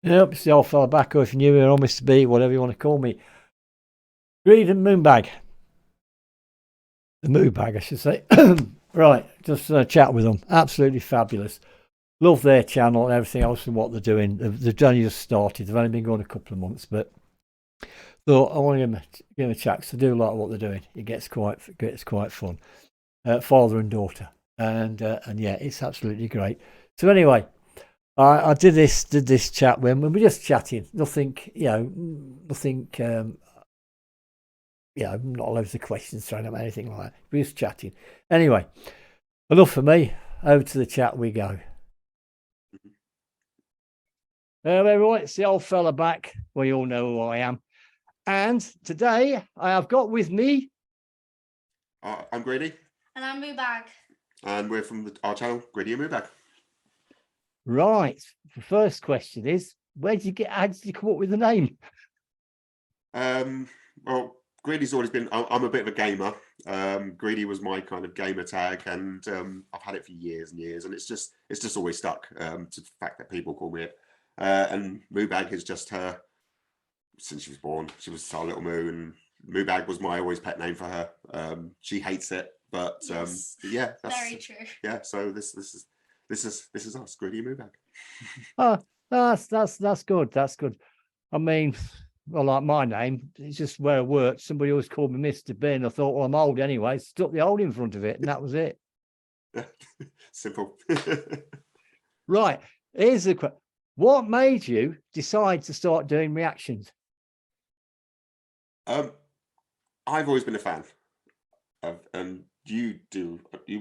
Yep, it's the old fella back, or if you're new here, or Mr. B, whatever you want to call me. Read and MooBag. The MooBag, I should say. Right, just chat with them. Absolutely fabulous. Love their channel and everything else and what they're doing. They've only just started. They've only been going a couple of months, but thought I want to give them a chat because I do like what they're doing. It gets quite fun. Father and daughter, and yeah, it's absolutely great. So anyway, I did this chat when we were just chatting. Nothing, nothing. Not loads of questions thrown up, anything like that. We were just chatting. Anyway, enough for me. Over to the chat we go. Everyone, it's the old fella back. Well, you all know who I am. And today I have got with me. I'm Grady. And I'm MooBag. And we're from our channel, Grady and MooBag. Right. The first question is, how did you come up with the name? Well, Grady's always been, I'm a bit of a gamer. Grady was my kind of gamer tag, and I've had it for years and years, and it's just always stuck to the fact that people call me it. And MooBag is just her, since she was born. She was our little Moo, and MooBag was my always pet name for her. She hates it, but yes, yeah, that's very true. Yeah, so this is us, Grady and MooBag. Oh, that's good. That's good. I mean, well, like my name, it's just where I worked. Somebody always called me Mr. B, and I thought, well, I'm old anyway. Stuck the old in front of it, and that was it. Simple. Right. Here's the question. What made you decide to start doing reactions? I've always been a fan of, and you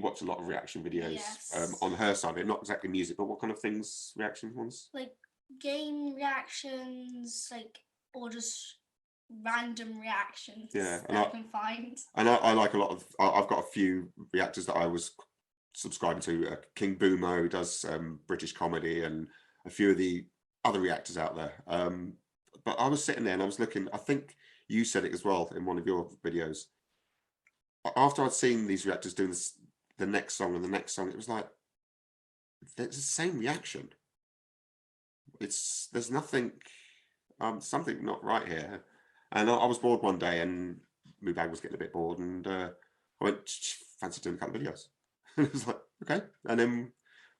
watch a lot of reaction videos. Yes. On her side of it, not exactly music, but what kind of things, reaction ones? Like game reactions, or just random reactions that I can find. And I like a lot of, I've got a few reactors that I was subscribing to. King Boomo, who does British comedy, and a few of the other reactors out there. But I was sitting there and I was looking, I think you said it as well in one of your videos. After I'd seen these reactors doing this, the next song and the next song, it was like, it's the same reaction. There's nothing, something not right here. And I was bored one day, and MooBag was getting a bit bored, and I went, fancy doing a couple of videos. And it was like, okay. And then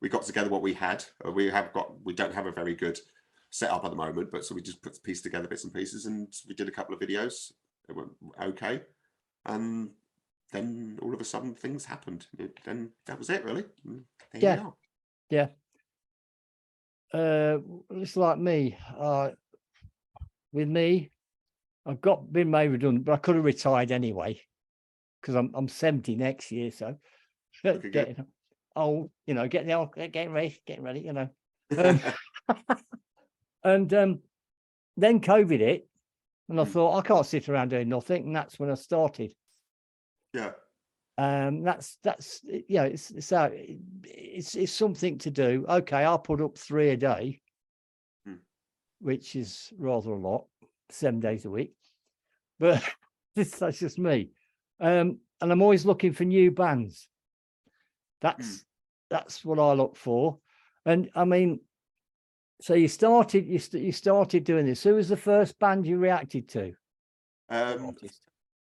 we got together what we had. We don't have a very good setup at the moment, but so we just put the piece together, bits and pieces, and we did a couple of videos. It went okay. And then all of a sudden things happened. Then that was it, really. Yeah. It's like me. With me, I've been made redundant, but I could have retired anyway because I'm 70 next year. So getting old, getting ready, and then COVID hit, and I thought I can't sit around doing nothing, and that's when I started. Yeah. It's something to do. Okay, I'll put up 3 a day, which is rather a lot, 7 days a week. But that's just me. And I'm always looking for new bands. That's what I look for. And I mean, so you started doing this. Who was the first band you reacted to?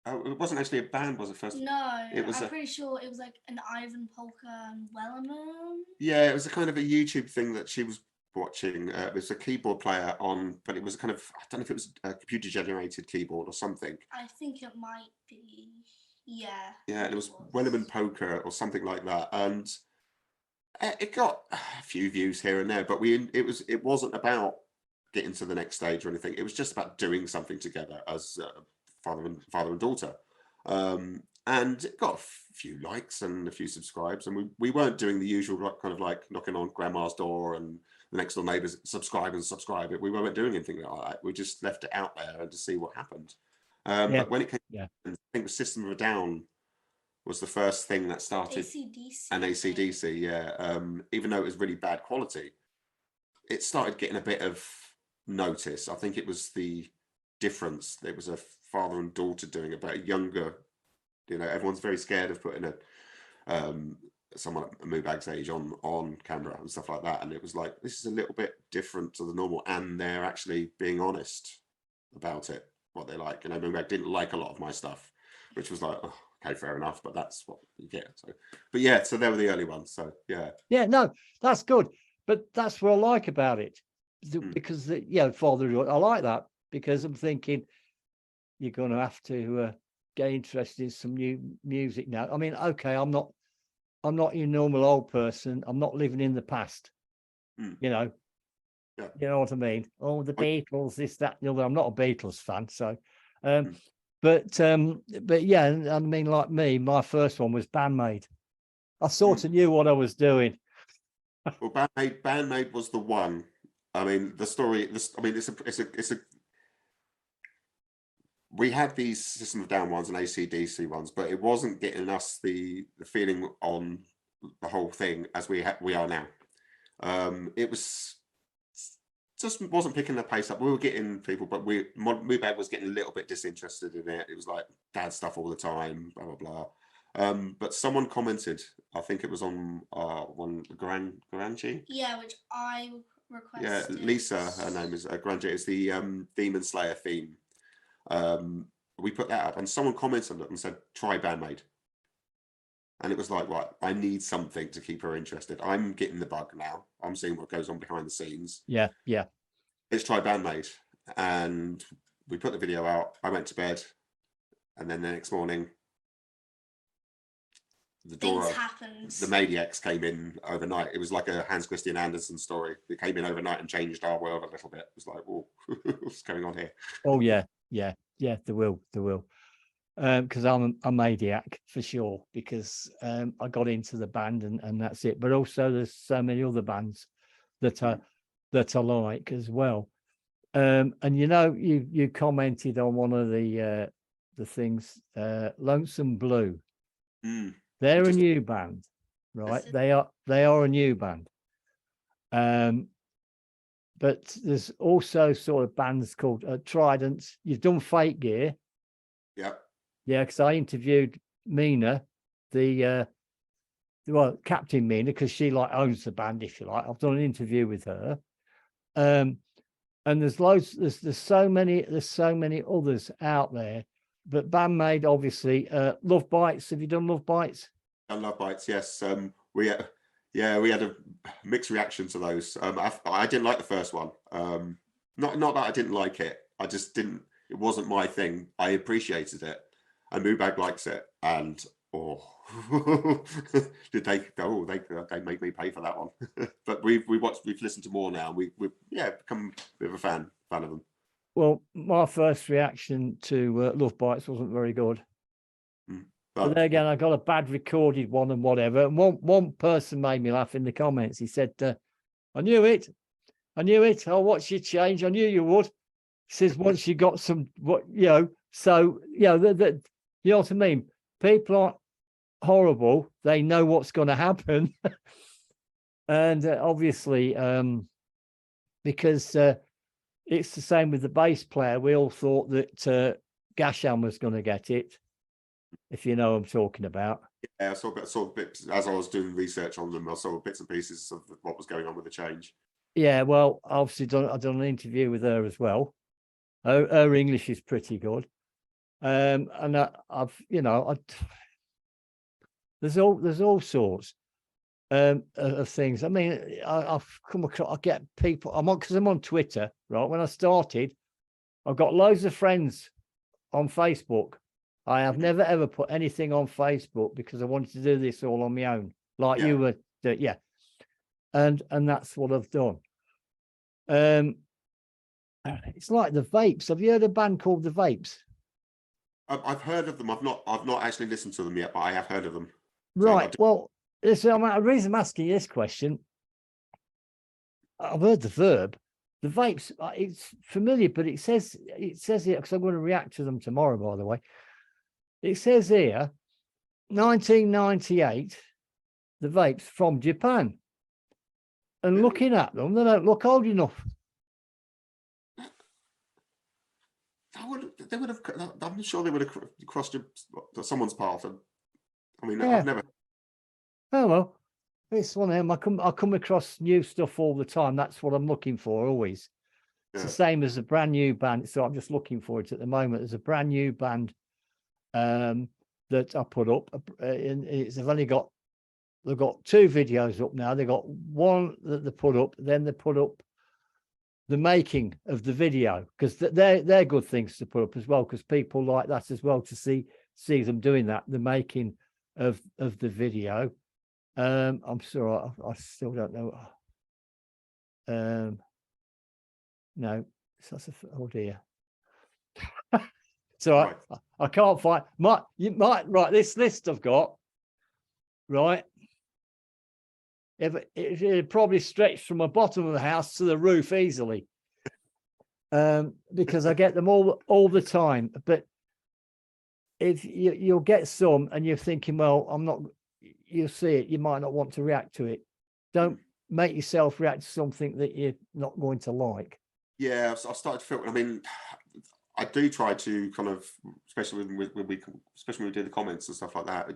It wasn't actually a band, was it first? No, I'm pretty sure it was like an Ivan Polka and Wellerman. Yeah, it was a kind of a YouTube thing that she was watching. It was a keyboard player on, but it was a kind of, I don't know if it was a computer generated keyboard or something. I think it might be, yeah. Yeah, and it was Wellerman Poker or something like that, and it got a few views here and there, but it wasn't about getting to the next stage or anything. It was just about doing something together as father and daughter, and it got a few likes and a few subscribes, and we weren't doing the usual kind of like knocking on grandma's door and the next door neighbors subscribe. We weren't doing anything like that. We just left it out there and to see what happened. But when it came, I think the System of a Down was the first thing that started. AC/DC. And AC/DC, yeah. Even though it was really bad quality, it started getting a bit of notice. I think it was the difference. It was a father and daughter doing it, but a younger, everyone's very scared of putting someone at MooBag's age on camera and stuff like that, and it was like, this is a little bit different to the normal, and they're actually being honest about it, what they like. And I MooBag didn't like a lot of my stuff, which was like, oh, okay, fair enough, but that's what you get. So, but yeah, so they were the early ones. So yeah, no, that's good, but that's what I like about it, because Father, I like that, because I'm thinking you're going to have to get interested in some new music now. I mean, okay, I'm not your normal old person. I'm not living in the past. You know, you know what I mean? Oh, the Beatles, this, that, the other. I'm not a Beatles fan, so. But yeah, I mean, like me, my first one was Bandmate. I sort of knew what I was doing. Well, Bandmate was the one. I mean, the story. I mean, it's a. We had these System of a Down ones and AC/DC ones, but it wasn't getting us the feeling on the whole thing as we are now. It was just wasn't picking the pace up. We were getting people, but MooBag was getting a little bit disinterested in it. It was like dad stuff all the time, blah blah blah. But someone commented, I think it was on one Garanji. Yeah, which I requested. Yeah, Lisa, her name is Garanji. It's the Demon Slayer theme. We put that up, and someone commented on it and said, "Try Bandmate." And it was like, right, I need something to keep her interested. I'm getting the bug now. I'm seeing what goes on behind the scenes. Yeah. Let's try Bandmate. And we put the video out. I went to bed. And then the next morning, the Maniacs came in overnight. It was like a Hans Christian Andersen story. It came in overnight and changed our world a little bit. It was like, whoa, what's going on here? Oh, yeah. There will. Because I'm a maniac for sure, because I got into the band and that's it. But also there's so many other bands that I like as well. And you commented on one of the things, Lonesome Blue. They're a new band, right? They are a new band. But there's also sort of bands called Trident. You've done Fake Gear. Yeah, because I interviewed Mina, Captain Mina, because she owns the band, if you like. I've done an interview with her, and there's loads. There's so many others out there. But Bandmate, obviously, Love Bites. Have you done Love Bites? I Love Bites. Yes, we had a mixed reaction to those. I didn't like the first one. Not that I didn't like it. I just didn't. It wasn't my thing. I appreciated it. And MooBag likes it, and did they made me pay for that one. But we've listened to more now. We've become a bit of a fan of them. Well, my first reaction to Love Bites wasn't very good. But then again, I got a bad recorded one and whatever. And one person made me laugh in the comments. He said, "I knew it. I'll watch you change. I knew you would." He says, "Once you got some, so you know what I mean? People aren't horrible. They know what's going to happen." And obviously, because it's the same with the bass player. We all thought that Gasham was going to get it, if you know what I'm talking about. Yeah, I saw bits as I was doing research on them. I saw bits and pieces of what was going on with the change. Yeah, well, obviously, I've done an interview with her as well. Her English is pretty good. And there's all sorts of things. I mean, I've come across, I get people, because I'm on Twitter, right? When I started, I've got loads of friends on Facebook. I have never ever put anything on Facebook because I wanted to do this all on my own, like you were, and that's what I've done. It's like the Vapes. Have you heard of a band called the Vapes? I've heard of them. I've not actually listened to them yet, but I have heard of them. Right. Well, the reason I'm asking you this question, I've heard the verb. The Vapes, it's familiar, but it says here, because I'm going to react to them tomorrow, by the way. It says here, 1998, the Vapes from Japan. And looking at them, they don't look old enough. They would have. I'm sure they would have crossed someone's path. I mean, Yeah. I've never. Oh well, it's one of them. I come across new stuff all the time. That's what I'm looking for always. It's the same as a brand new band. So I'm just looking for it at the moment. There's a brand new band that I put up. They've got 2 videos up now. They've got one that they put up, then they put up the making of the video, because they're good things to put up as well, because people like that as well, to see them doing that, the making of the video. I'm sorry, I still don't know. No, that's oh dear. So right. I can't find right. This list I've got, right. It probably stretched from the bottom of the house to the roof easily, because I get them all the time. But if you'll get some, and you're thinking, well, I'm not. You'll see it. You might not want to react to it. Don't make yourself react to something that you're not going to like. Yeah, I've started to feel. I mean, I do try to kind of, especially when we do the comments and stuff like that.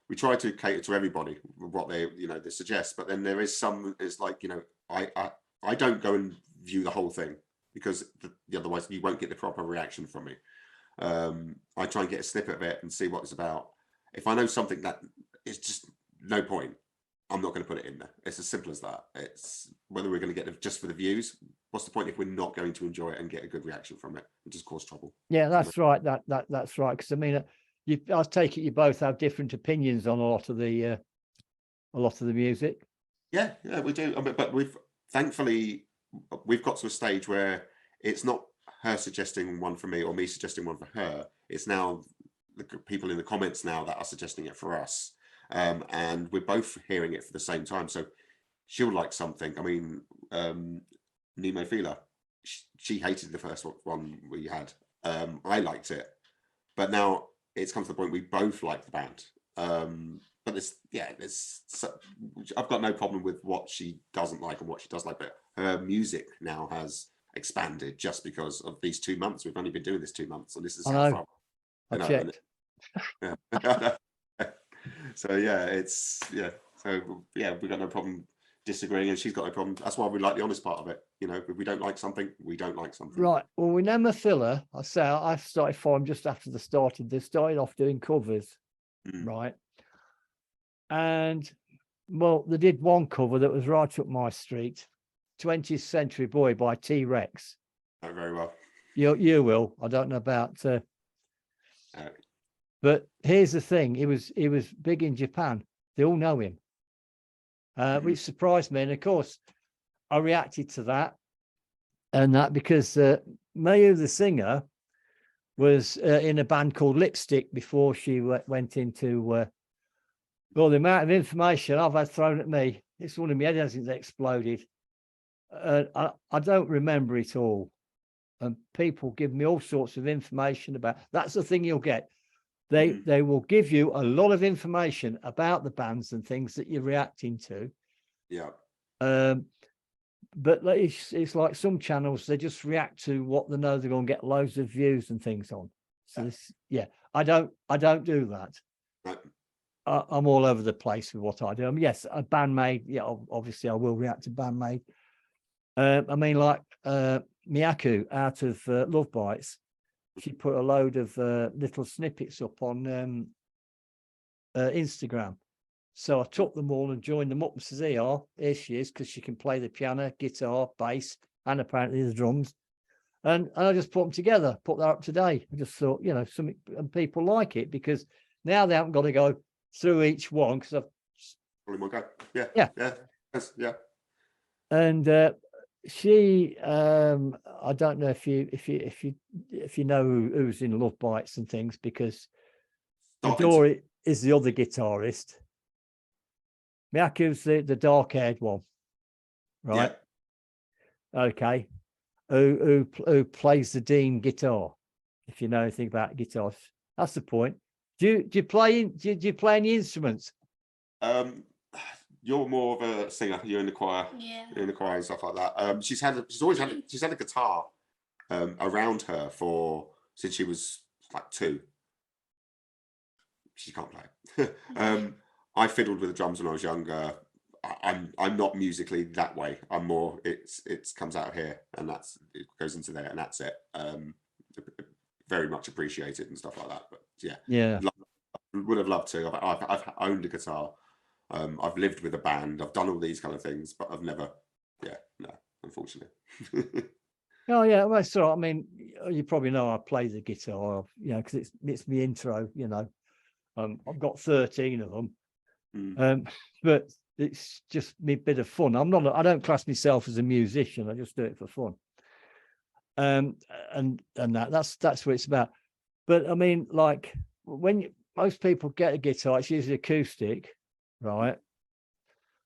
We try to cater to everybody what they suggest, but then there is some. It's like, I don't go and view the whole thing, because otherwise you won't get the proper reaction from me. I try and get a snippet of it and see what it's about. If I know something that is just no point, I'm not going to put it in there. It's as simple as that. It's whether we're going to get it just for the views. What's the point if we're not going to enjoy it and get a good reaction from it? It just cause trouble. Yeah, that's right. That's right. Because I mean, I take it you both have different opinions on a lot of the music. Yeah, we do. I mean, but thankfully we've got to a stage where it's not her suggesting one for me or me suggesting one for her. It's now the people in the comments now that are suggesting it for us, and we're both hearing it for the same time. So she'll like something. I mean, Nemo Fila, she hated the first one we had. I liked it, but now it's come to the point we both like the band. But I've got no problem with what she doesn't like and what she does like, but her music now has expanded just because of these 2 months. We've only been doing this 2 months, and this is how far. I checked. So we've got no problem disagreeing, and she's got no problem. That's why we like the honest part of it. If we don't like something, we don't like something. Right. Well, with Nemo Fila, I started following just after they started off doing covers, right? And well, they did one cover that was right up my street, 20th Century Boy by T-Rex. Oh, very well. You will. I don't know about. But here's the thing: he was big in Japan. They all know him, which surprised me. And of course, I reacted to that, because Mayu, the singer, was in a band called Lipstick before she went into. Well, the amount of information I've had thrown at me, it's one of my head hasn't exploded. I don't remember it all. And people give me all sorts of information about. That's the thing you'll get. They will give you a lot of information about the bands and things that you're reacting to. Yeah. But it's like some channels, they just react to what they know they're going to get loads of views and things on. So I don't do that. Right. I'm all over the place with what I do. Yes, a Bandmade. Yeah, obviously I will react to Bandmade. I mean, like Miyaku out of Love Bites, she put a load of little snippets up on Instagram. So I took them all and joined them up and says, here she is, because she can play the piano, guitar, bass, and apparently the drums. And I just put them together, put that up today. I just thought, something, and people like it, because now they haven't got to go through each one, because I've yeah. And she, I don't know if you know who's in Love Bites and things, because Midori is the other guitarist. Miyaku's the dark-haired one, right? Yeah. Okay. Who plays the Dean guitar? If you know anything about guitars, that's the point. Do you play any instruments? You're more of a singer. You're in the choir. Yeah. You're in the choir and stuff like that. She's always had a guitar around her since she was like 2. She can't play. I fiddled with the drums when I was younger. I'm not musically that way. I'm more it's comes out of here and it goes into there and that's it. Very much appreciated and stuff like that. But Yeah. Would have loved to. I've owned a guitar. I've lived with a band. I've done all these kind of things, but I've never. Yeah, no, unfortunately. Oh yeah, well, so I mean, you probably know I play the guitar, you know, because it's my intro. You know, I've got 13 of them, but it's just me bit of fun. I don't class myself as a musician. I just do it for fun. And that's what it's about. But I mean, like most people get a guitar, it's usually acoustic, right?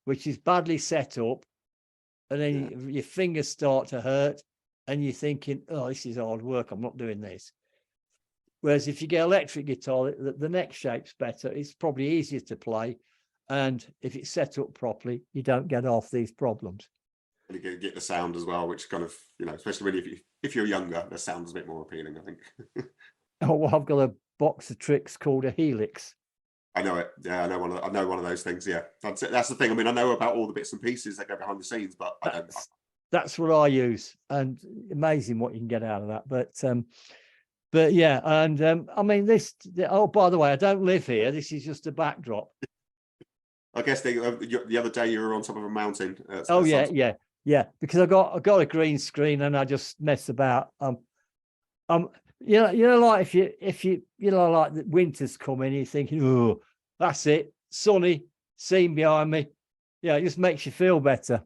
Which is badly set up, and then your fingers start to hurt, and you're thinking, "Oh, this is hard work. I'm not doing this." Whereas if you get electric guitar, the neck shape's better. It's probably easier to play, and if it's set up properly, you don't get half these problems. And you get the sound as well, which kind of, you know, especially when if you're younger, the sound's a bit more appealing, I think. Oh, well, I've got a box of tricks called a Helix. I know it. Yeah, I know one of those things. Yeah, that's it. That's the thing. I mean, I know about all the bits and pieces that go behind the scenes, but I don't. That's what I use, and amazing what you can get out of that. But yeah, and I mean oh, by the way, I don't live here. This is just a backdrop. I guess the other day you were on top of a mountain. Oh yeah, because I got a green screen and I just mess about. You know, like if you know, like the winter's coming, you're thinking, oh, that's it, sunny, scene behind me. Yeah, it just makes you feel better.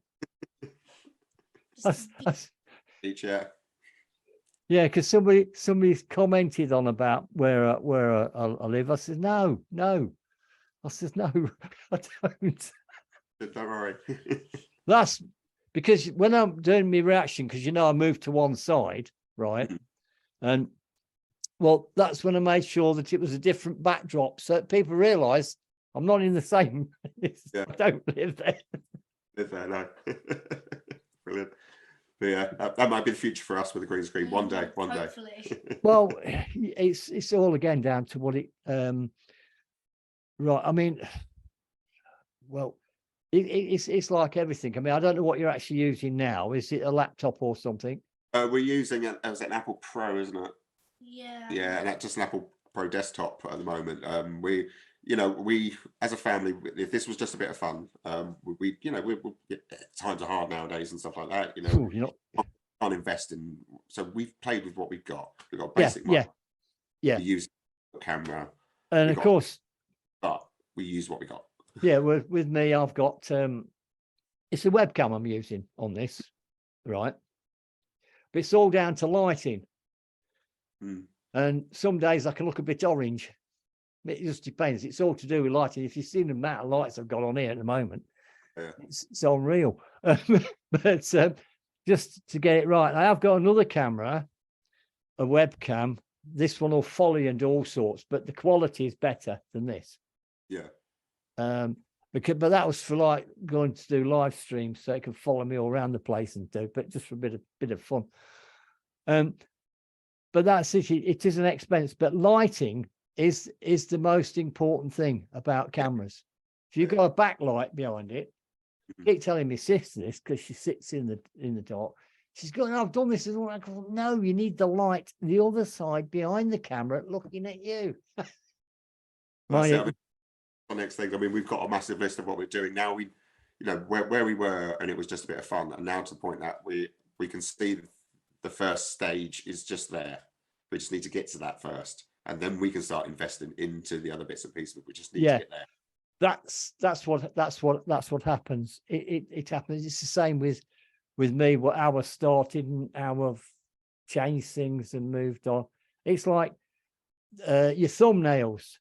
Yeah, because somebody's commented on about where I live. I said no. I said no, I don't. Don't worry. That's because when I'm doing my reaction, because you know I moved to one side, right? And well, that's when I made sure that it was a different backdrop, so that people realise I'm not in the same. I don't live there. Live there, no. Brilliant. But yeah, that might be the future for us with the green screen. One day. Well, it's all again down to what it. Right. I mean, well, it's like everything. I mean, I don't know what you're actually using now. Is it a laptop or something? We're using an Apple Pro, isn't it? Yeah. Yeah, and that's just an Apple Pro desktop at the moment. We as a family, if this was just a bit of fun, we times are hard nowadays and stuff like that. You know, can't invest in. So we've played with what we've got. We've got basic mic. Yeah. We use a camera, and of course, but we use what we got. Yeah, with me, I've got it's a webcam I'm using on this, right? But it's all down to lighting. And some days I can look a bit orange. It just depends. It's all to do with lighting. If you've seen the amount of lights I've got on here at the moment, it's unreal. But just to get it right, I have got another camera, a webcam. This one will follow you and do all sorts, but the quality is better than this. Yeah. But that was for like going to do live streams, so it could follow me all around the place and do, but just for a bit of fun. But that's it. It is an expense, but lighting is the most important thing about cameras. If you've got a backlight behind it, I keep telling my sister this because she sits in the dark. She's going, I've done this. And I go, no, you need the light the other side behind the camera looking at you. The next thing, I mean, we've got a massive list of what we're doing now. We, where we were, and it was just a bit of fun, and now to the point that we can see the first stage is just there. We just need to get to that first, and then we can start investing into the other bits and pieces. We just need to get there. That's what happens. It happens. It's the same with me. What how I started and how I've changed things and moved on. It's like your thumbnails.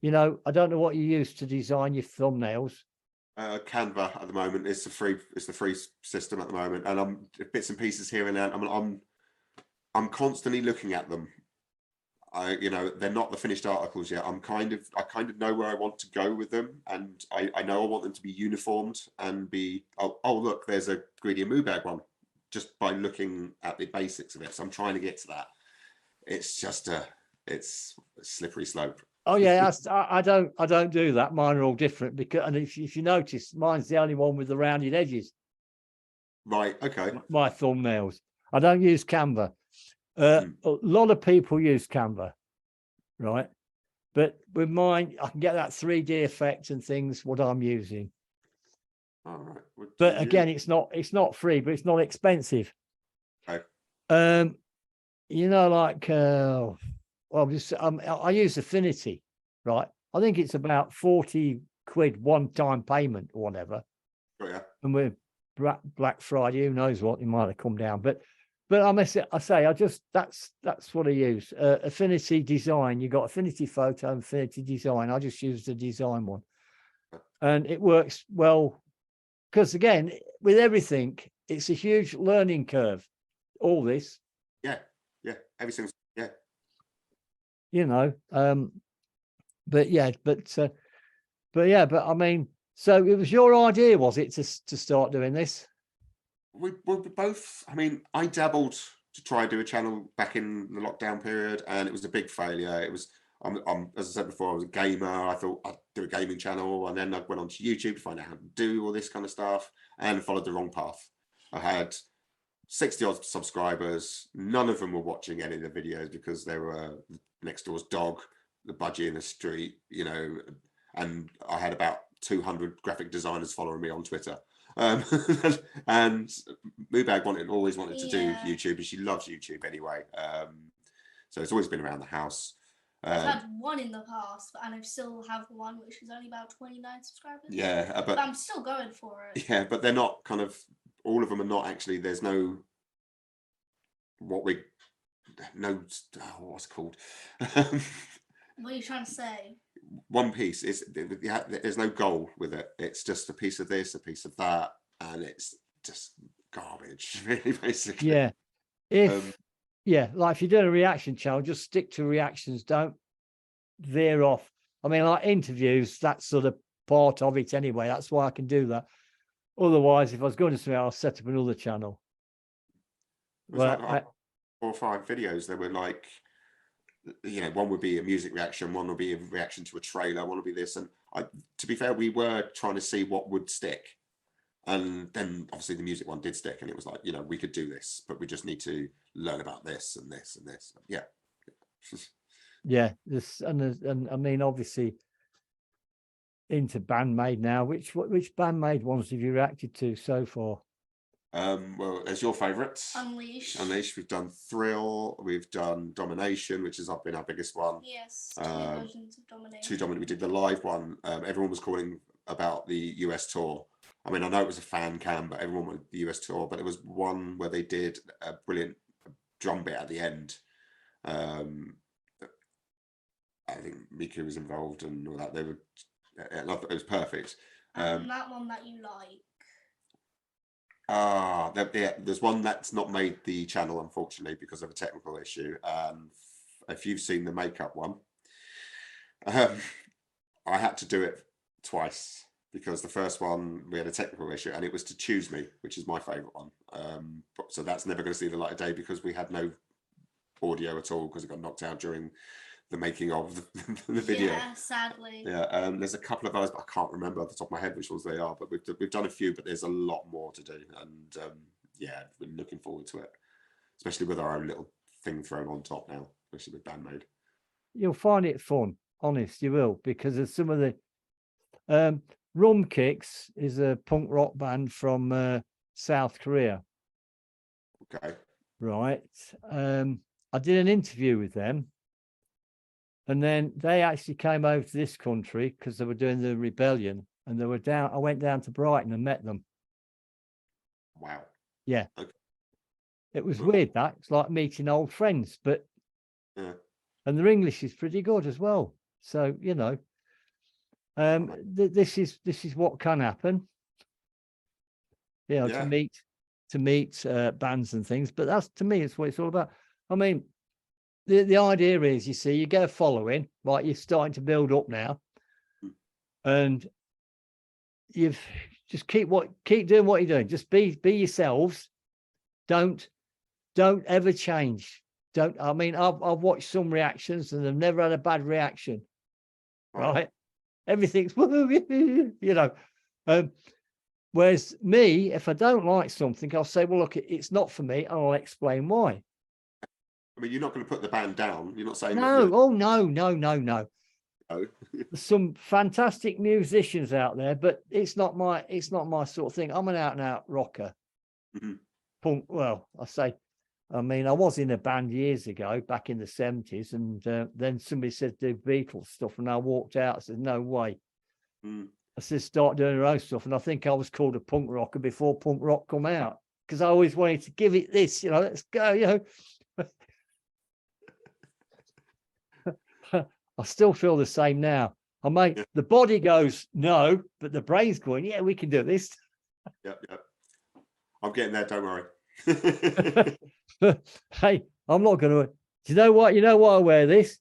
I don't know what you use to design your thumbnails. Canva at the moment. It's the free system at the moment, and I'm bits and pieces here and there. I'm constantly looking at them. They're not the finished articles yet. I kind of know where I want to go with them, and I know I want them to be uniformed and be. Oh look, there's a Greedy MooBag one. Just by looking at the basics of it, so I'm trying to get to that. It's just it's a slippery slope. Oh yeah, I don't do that. Mine are all different because, and if you notice, mine's the only one with the rounded edges. Right. Okay. My thumbnails. I don't use Canva. A lot of people use Canva, right? But with mine, I can get that 3D effect and things. What I'm using. All right. But again, it's not free, but it's not expensive. Okay. You know, like I use Affinity, right? I think it's about 40 quid one-time payment or whatever. Oh, yeah. And with Black Friday, who knows what, it might have come down. But that's what I use. Affinity Design. You got Affinity Photo, Affinity Design. I just use the design one. And it works well. Because again, with everything, it's a huge learning curve. All this. Yeah. Everything's You know, but I mean, so it was your idea, was it, to start doing this? We both. I mean, I dabbled to try and do a channel back in the lockdown period, and it was a big failure. It was. I'm as I said before, I was a gamer. I thought I'd do a gaming channel, and then I went onto YouTube to find out how to do all this kind of stuff, and followed the wrong path. I had 60 odd subscribers. None of them were watching any of the videos because they were next door's dog, the budgie in the street, you know, and I had about 200 graphic designers following me on Twitter. And MooBag always wanted to do YouTube, and she loves YouTube anyway. So it's always been around the house. I've had one in the past, and I still have one which is only about 29 subscribers. Yeah, but I'm still going for it. Yeah, but they're not kind of, all of them are not actually, there's no, what's it called? What are you trying to say? One piece is, there's no goal with it. It's just a piece of this, a piece of that, and it's just garbage, really, basically. Yeah. Like if you're doing a reaction channel, just stick to reactions. Don't veer off. I mean, like interviews, that's sort of part of it anyway. That's why I can do that. Otherwise, if I was going to something, I'll set up another channel. Well, like 4 or 5 videos. They were like, you know, one would be a music reaction, one would be a reaction to a trailer, one would be this. And to be fair, we were trying to see what would stick. And then obviously the music one did stick, and it was like, you know, we could do this, but we just need to learn about this and this and this. Yeah. Yeah. And I mean, obviously into Bandmade now. Which Bandmade ones have you reacted to so far? Well, as your favourites, Unleash. We've done Thrill, we've done Domination, which has been our biggest one. Yes, 2 versions of Domination. 2 Domination. We did the live one. Everyone was calling about the US tour. I mean, I know it was a fan cam, but everyone wanted the US tour. But it was one where they did a brilliant drum bit at the end. I think Mika was involved and all that. It was perfect. And that one that you like. There's one that's not made the channel, unfortunately, because of a technical issue. If you've seen the makeup one, I had to do it twice because the first one we had a technical issue, and it was to Choose Me, which is my favorite one. So that's never going to see the light of day because we had no audio at all because it got knocked out during the making of the video. Yeah, sadly. Yeah, there's a couple of others, but I can't remember off the top of my head which ones they are. But we've done a few, but there's a lot more to do, and yeah, we're looking forward to it, especially with our own little thing thrown on top now, especially with Bandmade. You'll find it fun, honest, you will, because of some of the Rum Kicks is a punk rock band from South Korea. Okay. Right. I did an interview with them. And then they actually came over to this country because they were doing the rebellion, and they were down. I went down to Brighton and met them. Wow. Yeah. Okay. It was weird. That it's like meeting old friends, but yeah. And their English is pretty good as well. So you know, this is what can happen. You know, to meet bands and things. But that's, to me, it's what it's all about. I mean, the idea is, you see, you get a following, right? You're starting to build up now, and you've just keep doing what you're doing. Just be yourselves. Don't ever change. I mean, I've watched some reactions and they've never had a bad reaction. right? Everything's, you know. Whereas me, if I don't like something, I'll say, well, look, it's not for me, and I'll explain why. I mean, you're not going to put the band down. You're not saying No, that oh no. no. There's some fantastic musicians out there, but it's not my sort of thing. I'm an out and out rocker. Mhm. Punk. Well, I mean, I was in a band years ago, back in the 70s, and then somebody said do Beatles stuff, and I walked out. I said, no way. Mm. I said, start doing your own stuff, and I think I was called a punk rocker before punk rock come out, because I always wanted to give it this, let's go, I still feel the same now. The body goes no, but the brain's going, yeah, we can do this. Yep. I'm getting there. Don't worry. Hey, I'm not going to. Do you know what? You know why I wear this?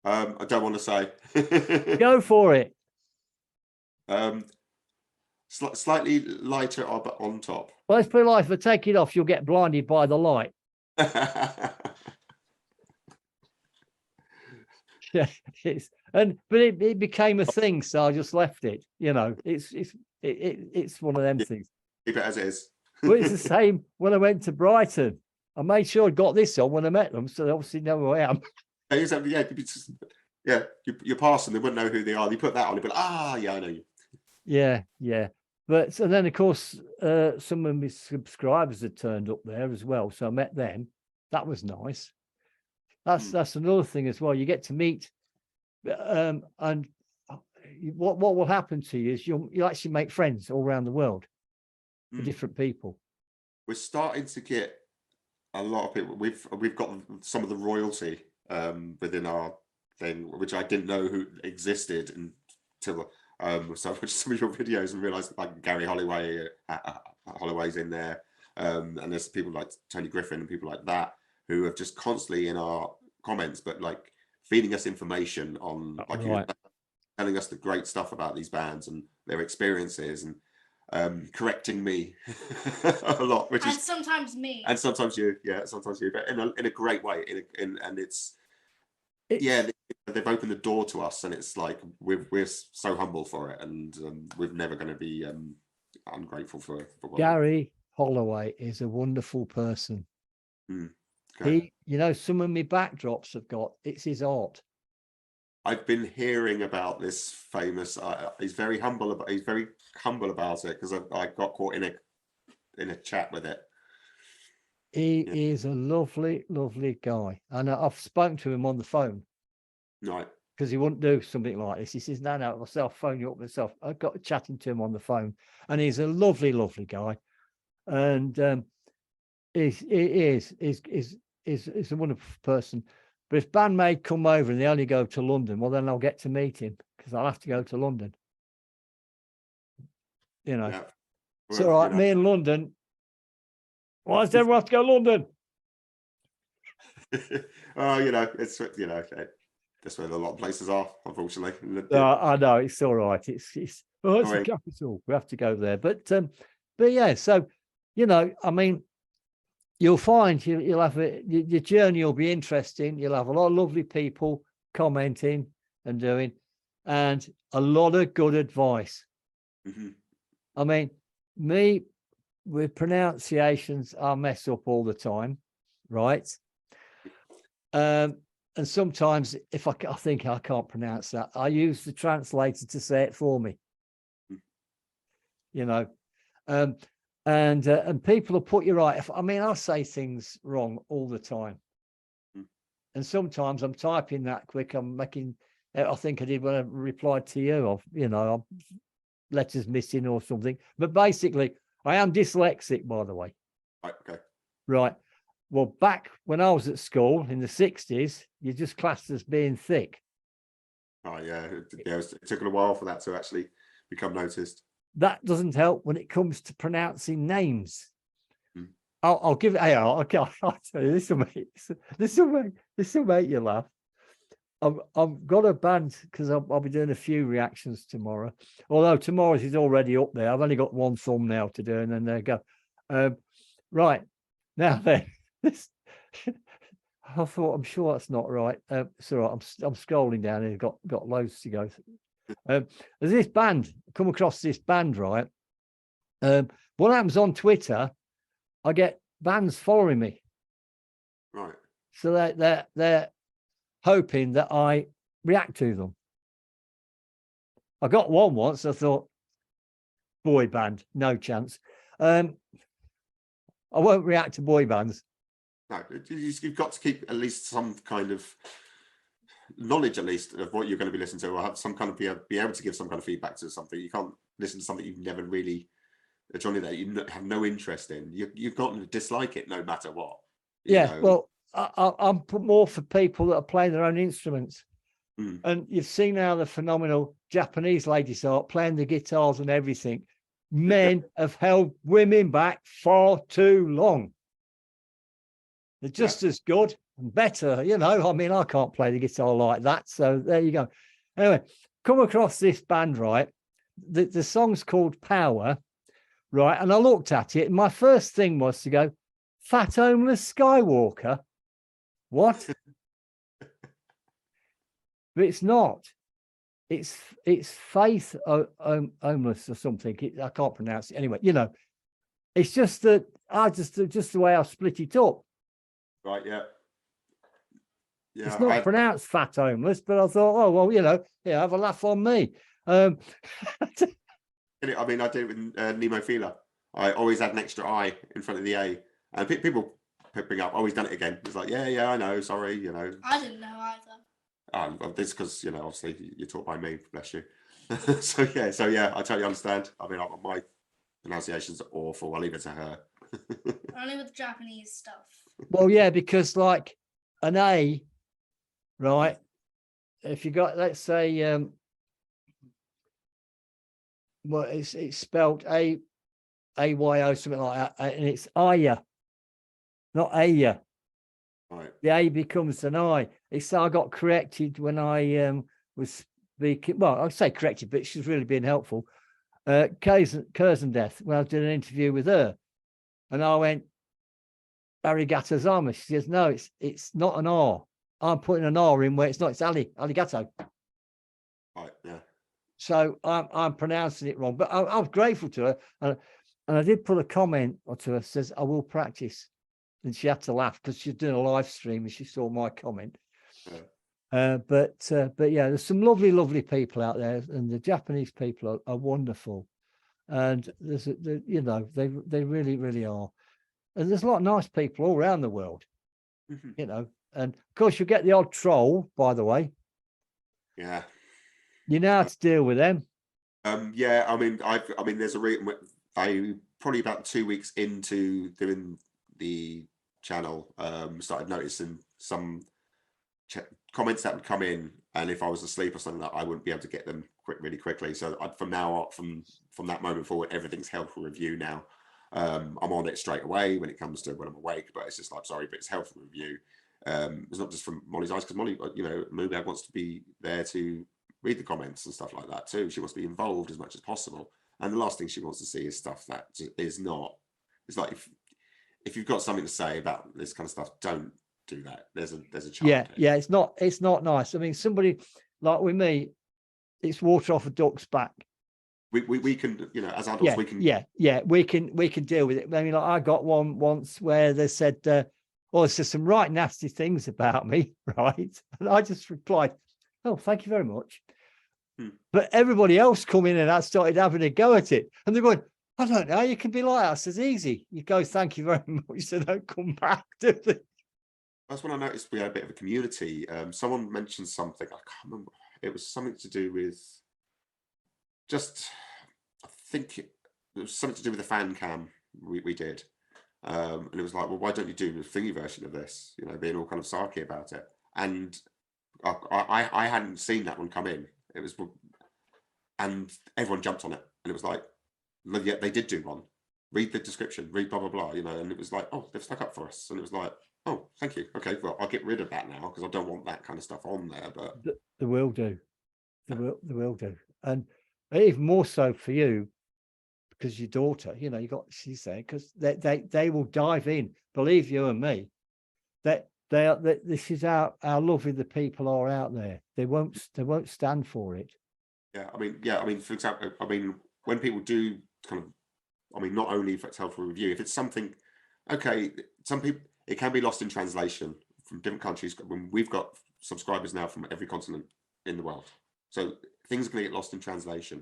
I don't want to say. Go for it. Slightly lighter on top. Well, let's put it like, if I take it off, you'll get blinded by the light. Yeah, but it became a thing, so I just left it. It's one of them things. Keep it as it is. Well, it's the same when I went to Brighton. I made sure I got this on when I met them, so they obviously know who I am. Yeah, you're passing, they wouldn't know who they are. You put that on, you'd be like, yeah, I know you. Yeah. But and then of course some of my subscribers had turned up there as well, so I met them. That was nice. That's another thing as well. You get to meet, and what will happen to you is you'll actually make friends all around the world with different people. We're starting to get a lot of people. We've got some of the royalty within our thing, which I didn't know who existed until so I watched some of your videos and realized like Gary Holloway's in there, and there's people like Tony Griffin and people like that who are just constantly in our comments, but like feeding us information on like telling us the great stuff about these bands and their experiences, and correcting me a lot, which is sometimes me, and sometimes you, but in a great way. And it's they've opened the door to us, and it's like we're so humble for it, and we're never going to be ungrateful for Gary Holloway is a wonderful person. Okay. Some of my backdrops it's his art. I've been hearing about this famous. He's very humble about it, because I got caught in a chat with it. He is a lovely, lovely guy, and I've spoken to him on the phone. Right. Because he wouldn't do something like this. He says, no, I'll phone you up myself. I got chatting to him on the phone, and he's a lovely, lovely guy, and he's a wonderful person. But if bandmate come over and they only go to London, well, then I'll get to meet him, because I'll have to go to London. Yeah. It's all right. Me in London. Why does everyone have to go to London? It's that's where a lot of places are, unfortunately. I know, it's all right. It's the capital. We have to go there. But yeah, so I mean, you'll find you'll have your journey will be interesting. You'll have a lot of lovely people commenting and doing, and a lot of good advice. I mean, me with pronunciations, I mess up all the time, right? And sometimes if I think I can't pronounce that, I use the translator to say it for me. And people will put you right. I say things wrong all the time. And sometimes I'm typing that quick. I think I did when I replied to you, I'm letters missing or something. But basically, I am dyslexic, by the way. Okay. Right. Well, back when I was at school in the 60s, you just classed as being thick. Oh, yeah. It took a while for that to actually become noticed. That doesn't help when it comes to pronouncing names. I'll give it. I'll tell you, this will make you laugh. I've got a band, because I'll be doing a few reactions tomorrow. Although tomorrow's is already up there. I've only got one thumbnail to do, and then there you go. Right now, then I thought, I'm sure that's not right. It's all right. I'm scrolling down here. Got loads to go. There's this band. Come across this band, right? What happens on Twitter? I get bands following me. Right. So they're hoping that I react to them. I got one once. I thought, boy band, no chance. I won't react to boy bands. No, you've got to keep at least some kind of knowledge, at least, of what you're going to be listening to, or have some kind of be able to give some kind of feedback to something. You can't listen to something you've never really, Johnny, that you have no interest in. You've got to dislike it no matter what. Yeah, well, I'm more for people that are playing their own instruments. And you've seen how the phenomenal Japanese ladies are playing the guitars and everything. Men have held women back far too long. They're just as good and better, you know. I mean, I can't play the guitar like that. So there you go. Anyway, come across this band, right? The song's called Power, right? And I looked at it, and my first thing was to go, Fat Homeless Skywalker? What? But it's not. It's Faith Homeless or something. I can't pronounce it. Anyway, you know, it's just that just the way I split it up. Right, yeah. It's not pronounced Fat Homeless, but I thought, oh, well, you know, yeah, have a laugh on me. I mean, I did it with Nemophila. I always had an extra I in front of the A. And people bring up, oh, he's done it again. It's like, yeah, I know, sorry, you know. I didn't know either. Well, this because, you know, obviously you're taught by me, bless you. so yeah, I totally understand. I mean, my pronunciations are awful. I'll leave it to her. Only with Japanese stuff. Well, yeah, because like an A, right? If you got, let's say, well, it's spelled A-Y-O, something like that, and it's Aya, not Aya. Right. The A becomes an I. It's I got corrected when I was speaking. Well, I'd say corrected, but she's really been helpful. Curzendeth, when I did an interview with her, and I went, Arigato Zama. She says, no, it's not an R. I'm putting an R in where it's not. It's Arigato. Right. Yeah. So I'm pronouncing it wrong, but I was grateful to her, and I did put a comment to her. Says I will practice, and she had to laugh because she's doing a live stream and she saw my comment. Yeah. But yeah, there's some lovely people out there, and the Japanese people are wonderful, and you know, they really are. And there's a lot of nice people all around the world, you know. And of course, you get the odd troll, by the way. Yeah. You know how to deal with them. Yeah. I mean, there's a reason. I probably about 2 weeks into doing the channel, started noticing some comments that would come in, and if I was asleep or something, that I wouldn't be able to get them really quickly. So from now on, from that moment forward, everything's held for review now. I'm on it straight away when it comes to when I'm awake, but it's just like, sorry, but it's held for review. It's not just from Molly's eyes, because Molly, you know, MooBag wants to be there to read the comments and stuff like that too. She wants to be involved as much as possible, and the last thing she wants to see is stuff that is not. It's like if you've got something to say about this kind of stuff, don't do that. There's a child. Yeah, it's not nice. I mean, somebody like with me, it's water off a duck's back. We can, you know, as adults, we can deal with it. I mean, like, I got one once where they said, "Oh, there's some right nasty things about me," right? And I just replied, "Oh, thank you very much." But everybody else come in and I started having a go at it, and they're going, "I don't know, you can be like us. It's easy. You go, thank you very much." So don't come back, do they? That's when I noticed we had a bit of a community. Someone mentioned something, I can't remember. It was something to do with I think it was something to do with the fan cam we did. And it was like, well, why don't you do the thingy version of this? You know, being all kind of sarky about it. And I hadn't seen that one come in. It was, and everyone jumped on it. And it was like, yeah, they did do one. Read the description, read blah, blah, blah, you know, and it was like, oh, they've stuck up for us. And it was like, oh, thank you. Okay, well, I'll get rid of that now because I don't want that kind of stuff on there. But they will do. They will do. And even more so for you, because your daughter, you know, she's saying, because they will dive in, believe you and me, that This is how lovely the people are out there. They won't stand for it. Yeah, I mean, for example, when people do kind of, not only if it's helpful review, if it's something, okay, some people, it can be lost in translation from different countries. When we've got subscribers now from every continent in the world, so things can get lost in translation.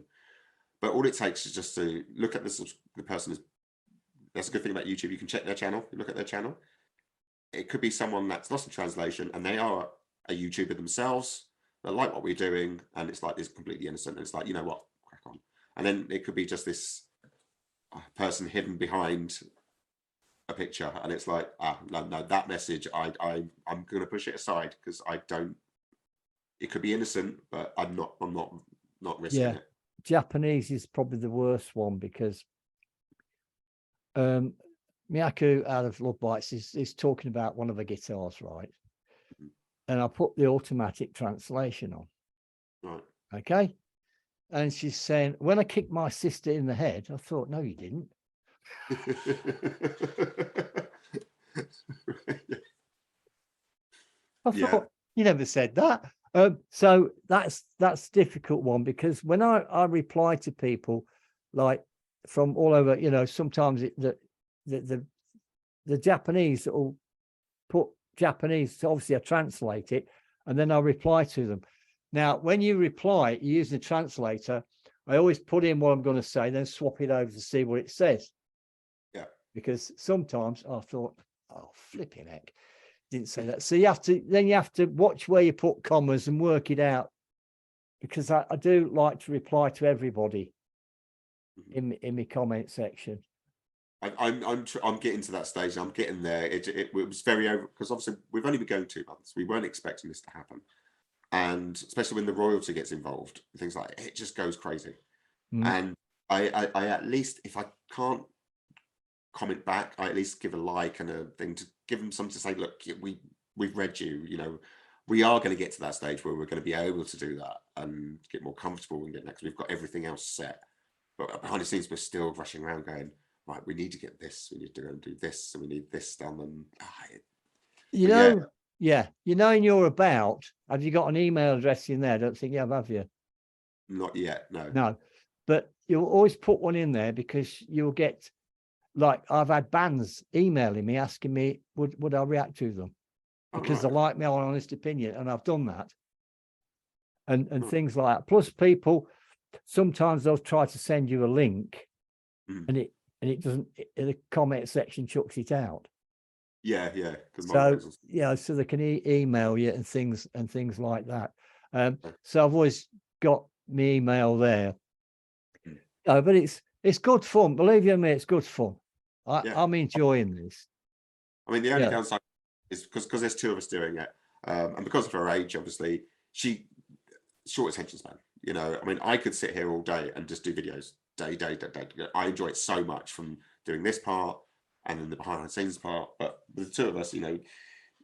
But all it takes is just to look at the person. That's a good thing about YouTube. You can check their channel, you look at their channel. It could be someone that's lost in translation and they are a YouTuber themselves. They like what we're doing, and it's like, it's completely innocent. And it's like, you know what, crack on. And then it could be just this person hidden behind a picture, and it's like, no, that message, I'm going to push it aside because I don't. It could be innocent, but I'm not risking it. Japanese is probably the worst one because Miyaku out of Love Bites is talking about one of the guitars, right? And I put the automatic translation on. Right. Okay. And she's saying, when I kicked my sister in the head, I thought, no, you didn't. I thought, you never said that. So that's a difficult one, because when I reply to people like from all over, you know, sometimes the Japanese will put Japanese, so obviously I translate it and then I reply to them. Now, when you reply using a translator, I always put in what I'm going to say, then swap it over to see what it says. Yeah. Because sometimes I thought, oh, flipping heck, didn't say that. So you have to watch where you put commas and work it out, because I do like to reply to everybody in my comment section. I'm getting to that stage. I'm getting there. It was very over, because obviously we've only been going 2 months. We weren't expecting this to happen, and especially when the royalty gets involved, things like it just goes crazy. And I at least, if I can't comment back, I at least give a like and a thing to give them something to say, look, we've read you, you know, we are going to get to that stage where we're going to be able to do that and get more comfortable and get next. We've got everything else set, but behind the scenes we're still rushing around going, right, we need to get this, we need to go and do this, and we need this done. And you know, in your about, have you got an email address in there? I don't think you have you? Not yet, no. No, but you'll always put one in there, because you'll get, like, I've had bands emailing me asking me would I react to them because they like my honest opinion, and I've done that, and things like that. Plus, people sometimes they'll try to send you a link, and it doesn't. The comment section chucks it out. Yeah. So so they can email you and things like that. So I've always got my email there. But it's good fun. Believe you me, it's good fun. I'm enjoying this. I mean, the only downside is because there's 2 of us doing it, and because of her age, obviously, short attention span. You know, I mean, I could sit here all day and just do videos day. I enjoy it so much, from doing this part and then the behind the scenes part. But the 2 of us, you know,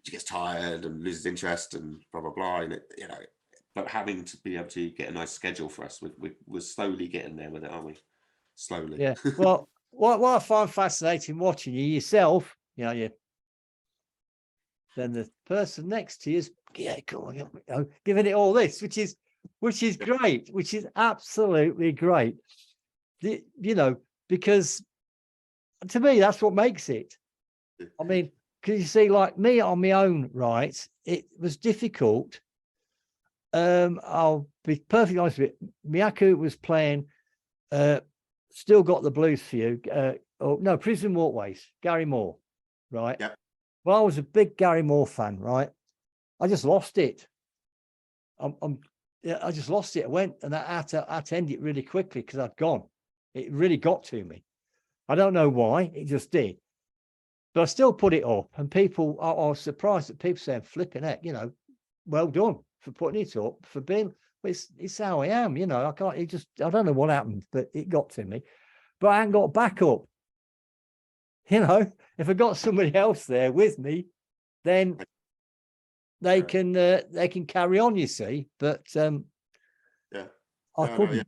she gets tired and loses interest and blah blah blah, and you know. But having to be able to get a nice schedule for us, we're slowly getting there with it, aren't we? Slowly. Yeah. Well, what I find fascinating watching you yourself, you know, then the person next to you is giving it all this, which is great, which is absolutely great. You know, because to me that's what makes it. I mean, because you see, like me on my own, right? It was difficult. I'll be perfectly honest with you. Miyaku was playing Still Got the Blues for You. Prison Walkways, Gary Moore, right? Yeah. Well, I was a big Gary Moore fan, right? I just lost it. I just lost it. I went, and I had to end it really quickly because I'd gone. It really got to me. I don't know why, it just did. But I still put it up, and people, I was surprised that people saying, flipping heck, you know, well done for putting it up, for being, it's how I am, you know. I don't know what happened, but it got to me. But I hadn't got backup. You know, if I got somebody else there with me, then they can carry on, you see. But I couldn't.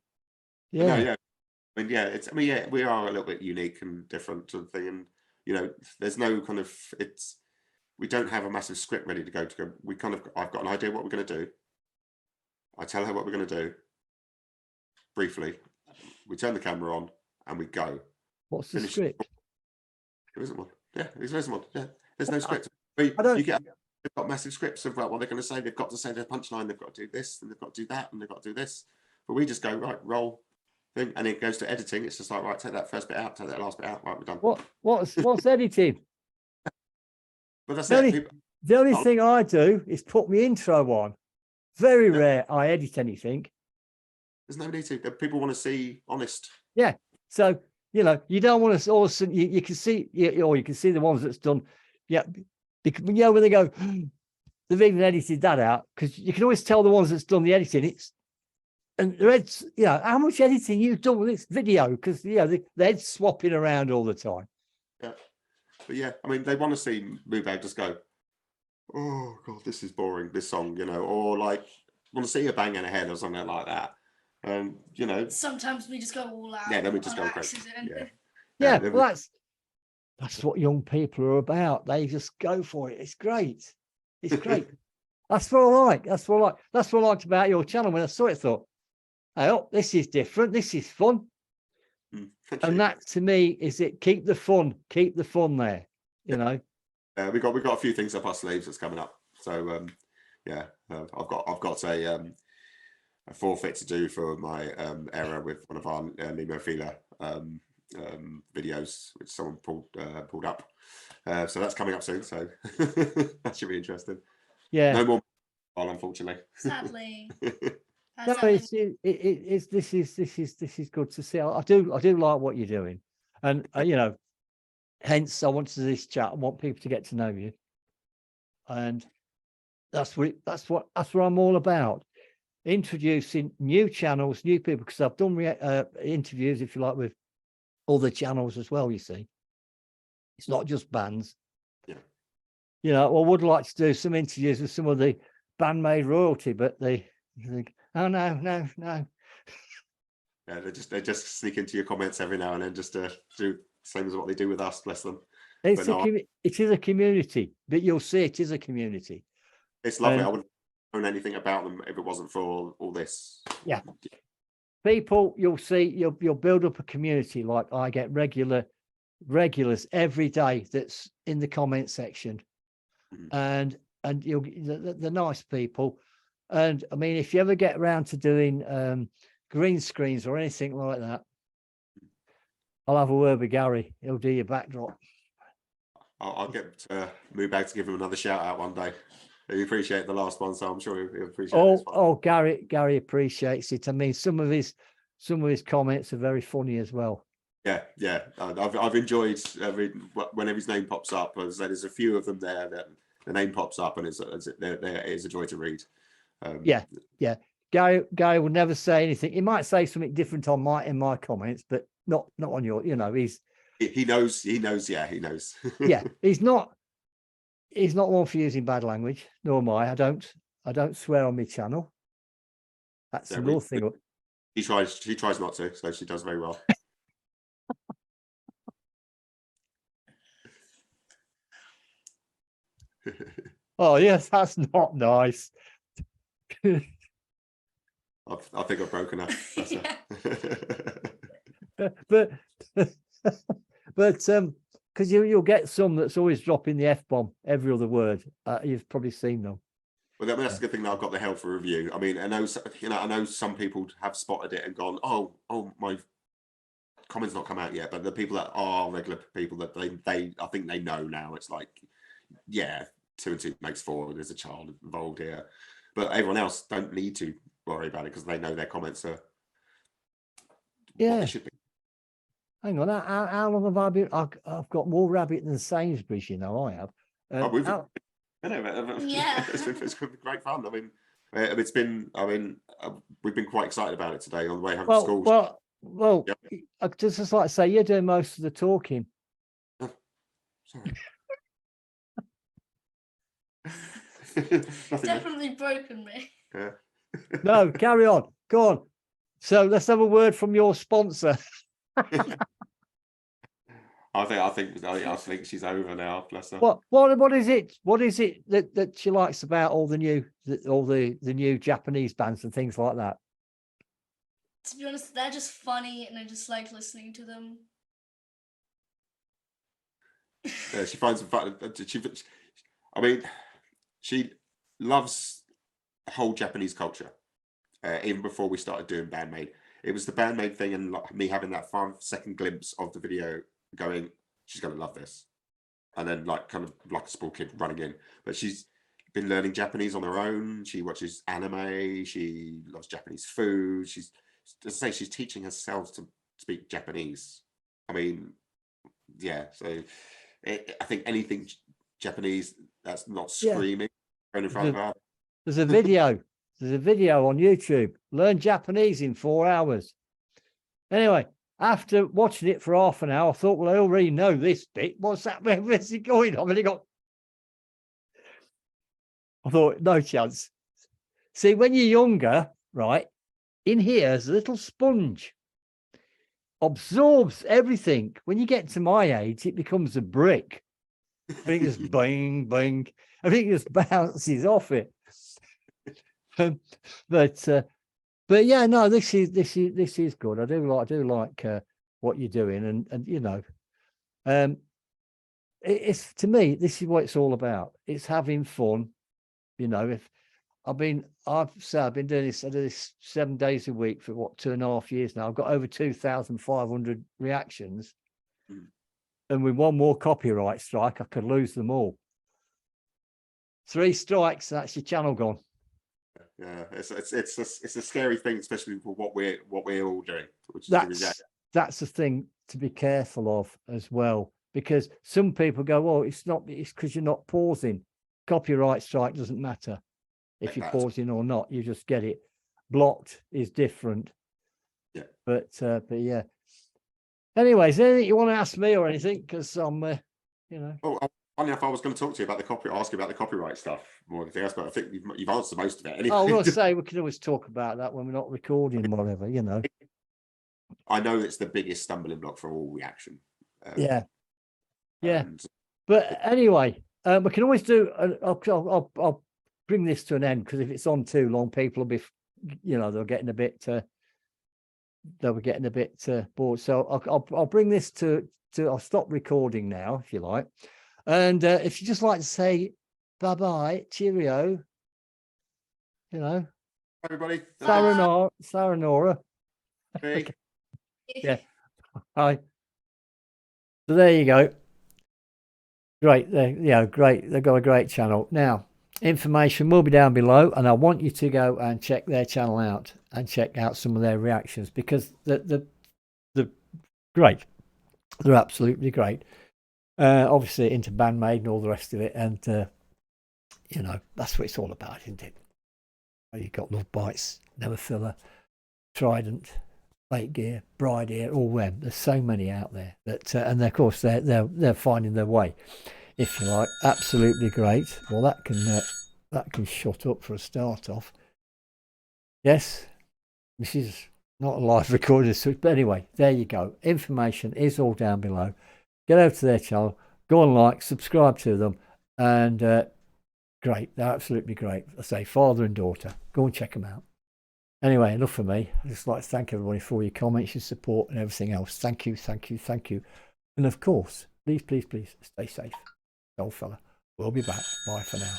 I mean, we are a little bit unique and different sort of thing, and you know, there's no kind of, we don't have a massive script ready to go. I've got an idea what we're going to do. I tell her what we're going to do. Briefly, we turn the camera on and we go. What's the script? There isn't one. Yeah, there isn't one. Yeah, there's no script. They've got massive scripts of what they're going to say. They've got to say their punchline. They've got to do this, and they've got to do that, and they've got to do this. But we just go, right, roll, thing, and it goes to editing. It's just like, right, take that first bit out, take that last bit out. Right, we're done. What's editing? But that's the only thing I do is put my intro on. Very rare I edit anything. There's no need to. People want to see honest. Yeah. So, you don't want to all of a sudden, you can see, or you can see the ones that's done. Yeah. Because, when they go, they've even edited that out, because you can always tell the ones that's done the editing. And the heads, how much editing you've done with this video, because, the head's swapping around all the time. Yeah. But yeah, I mean, they want to see MooBag just go, oh, God, this is boring, this song, or like, want to see a bang and a head or something like that. And sometimes we just go all out. Yeah, then we just go crazy. Yeah, well, that's what young people are about. They just go for it. It's great. It's great. That's what I like. That's what I liked about your channel. When I saw it, I thought, oh, this is different. This is fun. And that to me is it. Keep the fun there. We got a few things up our sleeves that's coming up. So I've got a forfeit to do for my error with one of our Nemophila videos, which someone pulled up. So that's coming up soon. So that should be interesting. Yeah. No more, unfortunately. Sadly. No, this is good to see. I do like what you're doing, and hence I wanted this chat. I want people to get to know you, and that's what I'm all about. Introducing new channels, new people, because I've done interviews, if you like, with other channels as well. You see, it's not just bands. Yeah. I would like to do some interviews with some of the bandmade royalty, but they think, oh no. Yeah, they just sneak into your comments every now and then, just to do the same as what they do with us. Bless them. It is a community, but you'll see it is a community. It's lovely. I wouldn't know anything about them if it wasn't for all this. Yeah. People, you'll see, you'll build up a community. Like I get regulars every day that's in the comment section, and you'll the nice people. And I mean, if you ever get around to doing green screens or anything like that, I'll have a word with Gary. He'll do your backdrop. I'll get MooBag to give him another shout out one day. He appreciated the last one, so I'm sure he'll appreciate this one. Oh, Gary appreciates it. I mean, some of his comments are very funny as well. Yeah. I've enjoyed whenever his name pops up. As I said, there's a few of them there that the name pops up, and it's a joy to read. Yeah. Gary would never say anything. He might say something different in my comments, but not on your. He knows. Yeah, he knows. Yeah, he's not one for using bad language, nor am I. I don't swear on my channel. That's another thing. She tries not to, so she does very well. Oh yes, that's not nice. I think I've broken her. but because you'll get some that's always dropping the F-bomb every other word. You've probably seen them. Well, that's a good thing that I've got the help for review. I mean, I know some people have spotted it and gone, oh, my comment's not come out yet. But the people that are regular people, that I think they know now. It's like, yeah, 2 and 2 makes 4. There's a child involved here, but everyone else don't need to worry about it because they know their comments are what they should be. Hang on, how long have I been? I've got more rabbit than Sainsbury's, I have. Yeah, it's been great fun. I mean, we've been quite excited about it today on the way home from school. Well, yeah. I just like to say, you're doing most of the talking. Oh, sorry. Definitely broken me. Yeah. No, carry on. Go on. So let's have a word from your sponsor. I think she's over now. Bless her. What is it? What is it that she likes about all the new Japanese bands and things like that? To be honest, they're just funny, and I just like listening to them. Yeah, she finds them fun. I mean, she loves the whole Japanese culture. Even before we started doing Bandmade, it was the Bandmade thing, and like, me having that 5-second glimpse of the video, going, she's gonna love this, and then like kind of like a small kid running in. But she's been learning Japanese on her own. She watches anime. She loves Japanese food. She's, as I say, she's teaching herself to speak Japanese. I mean, yeah. So I think anything Japanese that's not screaming in front of her. There's a video. There's a video on YouTube. Learn Japanese in 4 hours. Anyway, after watching it for half an hour, I thought, well, I already know this bit. What's that? Where's it going? I thought, no chance. See, when you're younger, right, in here, there's a little sponge. Absorbs everything. When you get to my age, it becomes a brick. I think it's bang, bang. I think it just bounces off it. But yeah, no, this is good. I do like what you're doing, and you know, it's, to me, this is what it's all about. It's having fun. You know, if I've been doing this, I do this 7 days a week for what, 2.5 years now. I've got over 2,500 reactions, and with one more copyright strike, I could lose them all. 3 strikes, that's your channel gone. Yeah, it's a scary thing, especially for what we're all doing. Which that's the thing to be careful of as well, because some people go, "Oh, it's because you're not pausing." Copyright strike doesn't matter if you're pausing or not. You just get it. Blocked is different. Yeah. But yeah. Anyways, anything you want to ask me or anything? Because I'm, you know. Oh, funny enough, I was going to talk to you about ask you about the copyright stuff more than anything else, but I think you've answered most of it. Anyway. I will say we can always talk about that when we're not recording, whatever, you know. I know it's the biggest stumbling block for all reaction. Yeah. But anyway, we can always do. I'll bring this to an end, because if it's on too long, people will be, you know, they're getting a bit. They'll be getting a bit bored. So I'll bring this to. I'll stop recording now, if you like. And if you just like to say bye-bye, cheerio, you know. Everybody. Sayonara. Okay. Yeah. Hi. So there you go. Great. Great. They've got a great channel. Now, information will be down below, and I want you to go and check their channel out and check out some of their reactions, because they're great. They're absolutely great. Obviously into Bandmade and all the rest of it, and you know, that's what it's all about, isn't it? You've got Love Bites, Never Filler, Trident, Late Gear, Bride Ear, all them. There's so many out there that, and of course they're finding their way, if you like. Absolutely great. Well, that can shut up for a start off. Yes, this is not a live recording, but anyway, there you go. Information is all down below. Get over to their channel, go and like, subscribe to them, and great. They're absolutely great. I say father and daughter. Go and check them out. Anyway, enough for me. I'd just like to thank everybody for your comments, your support, and everything else. Thank you, thank you, thank you. And of course, please, please, please stay safe. Old fella. We'll be back. Bye for now.